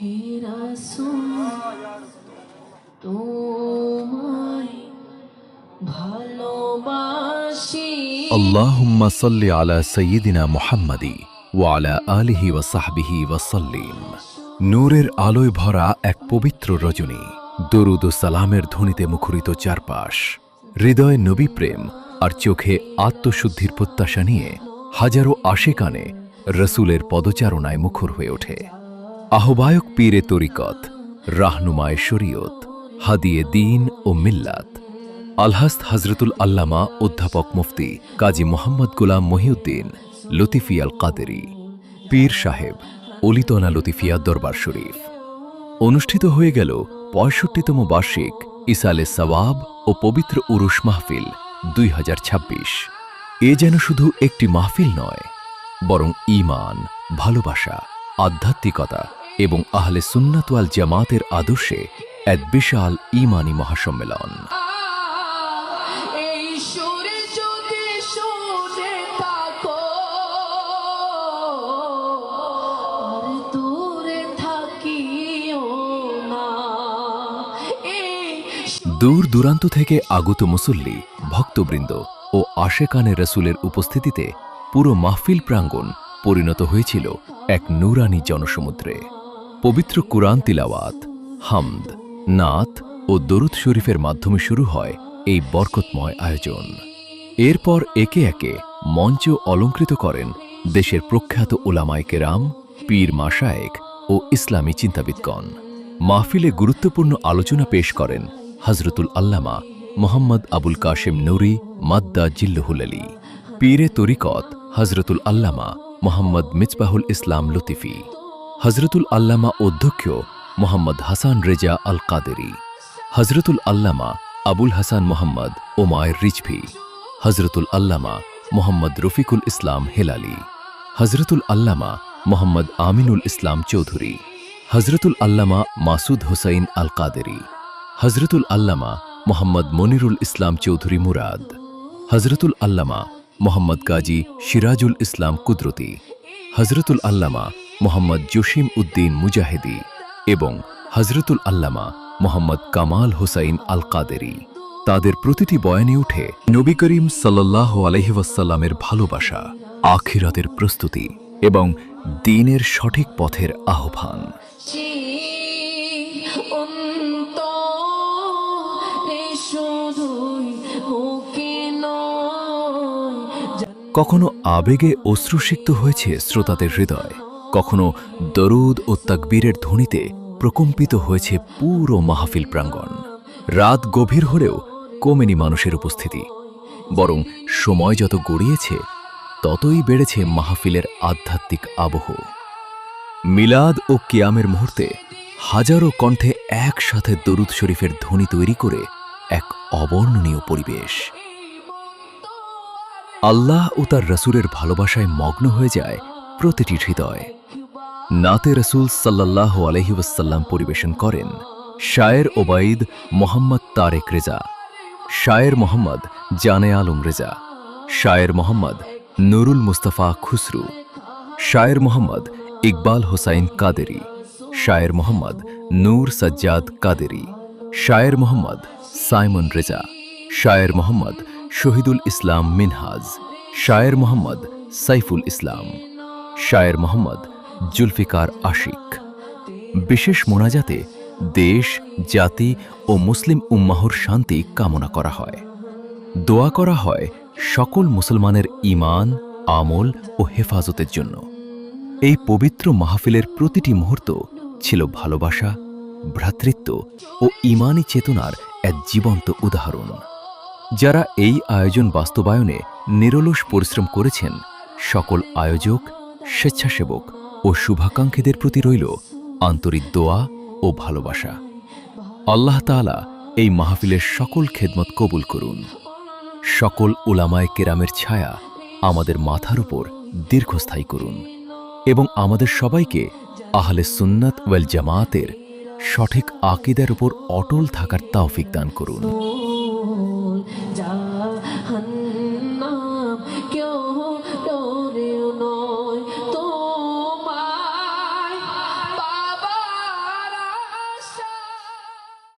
হে রাসূল তোমায় ভালোবাসি। আল্লাহুম্মা সাল্লি আলা সাইয়্যিদিনা মুহাম্মাদি ওয়া আলা আলিহি ওয়া সাহবিহি ওয়া সাল্লিম। নূরের আলোয় ভরা এক পবিত্র রজনী, দরুদ ও সালামের ধ্বনিতে মুখরিত চারপাশ, হৃদয়ে নবী প্রেম আর চোখে আত্মশুদ্ধির প্রত্যাশা নিয়ে হাজারো আশিকানে রসুলের পদচারণায় মুখর হয়ে ওঠে। আহ্বায়ক পীরে তরিকত, রাহনুমায়ে শরীয়ত, হাদিয়ে দ্বীন ও মিল্লাত, আলহাস্ত হজরতুল আল্লামা অধ্যাপক মুফতি কাজী মোহাম্মদ গোলাম মহিউদ্দিন লতিফিয়া আল কাদেরী, পীর সাহেব অলিতনা লতিফিয়া দরবার শরীফ। অনুষ্ঠিত হয়ে গেল ৬৫তম বার্ষিক ইসালে সওয়াব ও পবিত্র উরুস মাহফিল ২০২৬। এ যেন শুধু একটি মাহফিল নয়, বরং ঈমান, ভালোবাসা, আধ্যাত্মিকতা এবং আহলে সুন্নাত ওয়াল জামাতের আদর্শে এক বিশাল ঈমানী মহাসম্মেলন। এই সুরে যদি শুনে থাকো আর দূরে থাকিও না। দূর দূরান্ত থেকে আগত মুসল্লি, ভক্তবৃন্দ ও আশেকানে রসুলের উপস্থিতিতে পুরো মাহফিল প্রাঙ্গণ পরিণত হয়েছিল এক নূরানী জনসমুদ্রে। পবিত্র কুরআন তিলাওয়াত, হামদ, নাত ও দরুদ শরীফের মাধ্যমে শুরু হয় এই বরকতময় আয়োজন। এরপর একে একে মঞ্চ অলঙ্কৃত করেন দেশের প্রখ্যাত উলামায়ে কেরাম, পীর মাশায়েখ ও ইসলামী চিন্তাবিদগণ। মাহফিলে গুরুত্বপূর্ণ আলোচনা পেশ করেন হজরতুল আল্লামা মোহাম্মদ আবুল কাশেম নুরি মাদ্দা জিল্লুহুল আলী, পীরে তরিকত হজরতুল আল্লামা মোহাম্মদ মিসবাহুল ইসলাম লতিফি, হজরতুল আল্লামা অধ্যক্ষ মোহাম্মদ হাসান রেজা আল কাদেরী, হজরতুল আল্লামা আবুল হাসান মোহাম্মদ ওমায়ের রিজভী, হজরতুল আল্লামা মোহাম্মদ রফিকুল ইসলাম হেলালি, হজরতুল আল্লামা মোহাম্মদ আমিনুল ইসলাম চৌধুরী, হজরতুল আল্লামা মাসুদ হুসাইন আল কাদেরী, হজরতুল আল্লামা মোহাম্মদ মনিরুল ইসলাম চৌধুরী মুরাদ, হজরতুল আল্লামা মোহাম্মদ গাজী সিরাজুল ইসলাম কুদরতি, হজরতুল আল্লামা মোহাম্মদ জসিম উদ্দিন মুজাহিদি এবং হজরতুল আল্লামা মোহাম্মদ কামাল হোসাইন আল কাদেরী। তাদের প্রতিটি বয়ানে উঠে নবী করিম সাল্লাল্লাহু আলাইহি ওয়াসাল্লামের ভালোবাসা, আখিরাতের প্রস্তুতি এবং দ্বীনের সঠিক পথের আহ্বান। কখনো আবেগে অশ্রুসিক্ত হয়েছে শ্রোতাদের হৃদয়, কখনো দরুদ ও তাকবীরের ধ্বনিতে প্রকম্পিত হয়েছে পুরো মাহফিল প্রাঙ্গণ। রাত গভীর হলেও কমেনি মানুষের উপস্থিতি, বরং সময় যত গড়িয়েছে ততই বেড়েছে মাহফিলের আধ্যাত্মিক আবহ। মিলাদ ও কিয়ামের মুহূর্তে হাজারো কণ্ঠে একসাথে দরুদ শরীফের ধ্বনি তৈরি করে এক অবর্ণনীয় পরিবেশ। আল্লাহ ও তার রসুলের ভালোবাসায় মগ্ন হয়ে যায় প্রতিটি হৃদয়। নাতে রসুল সাল্লাল্লাহু আলাইহি ওয়াসাল্লাম পরিবেশন করেন শায়ের ওবাইদ মোহাম্মদ তারেক রেজা, শায়ের মোহাম্মদ জানে আলম রেজা, শায়ের মোহাম্মদ নুরুল মুস্তাফা খুসরু, শায়ের মোহাম্মদ ইকবাল হোসাইন কাদেরী, শায়ের মোহাম্মদ নূর সাজ্জাদ কাদেরী, শায়ের মোহাম্মদ সাইমন রেজা, শায়ের মোহাম্মদ শহীদুল ইসলাম মিনহাজ, শায়ের মোহাম্মদ সাইফুল ইসলাম, শায়ের মোহাম্মদ জুলফিকার আশিক। বিশেষ মোনাজাতে দেশ, জাতি ও মুসলিম উম্মাহর শান্তি কামনা করা হয়। দোয়া করা হয় সকল মুসলমানের ঈমান, আমল ও হেফাজতের জন্য। এই পবিত্র মাহফিলের প্রতিটি মুহূর্ত ছিল ভালোবাসা, ভ্রাতৃত্ব ও ঈমানী চেতনার এক জীবন্ত উদাহরণ। যারা এই আয়োজন বাস্তবায়নে নিরলস পরিশ্রম করেছেন, সকল আয়োজক, স্বেচ্ছাসেবক ও শুভাকাঙ্ক্ষীদের প্রতি রইল আন্তরিক দোয়া ও ভালোবাসা। আল্লাহ তাআলা এই মাহফিলের সকল খেদমত কবুল করুন। সকল উলামায়ে কেরামের ছায়া আমাদের মাথার উপর দীর্ঘস্থায়ী করুন এবং আমাদের সবাইকে আহলে সুন্নাত ওয়াল জামাতের সঠিক আকীদার উপর অটল থাকার তৌফিক দান করুন।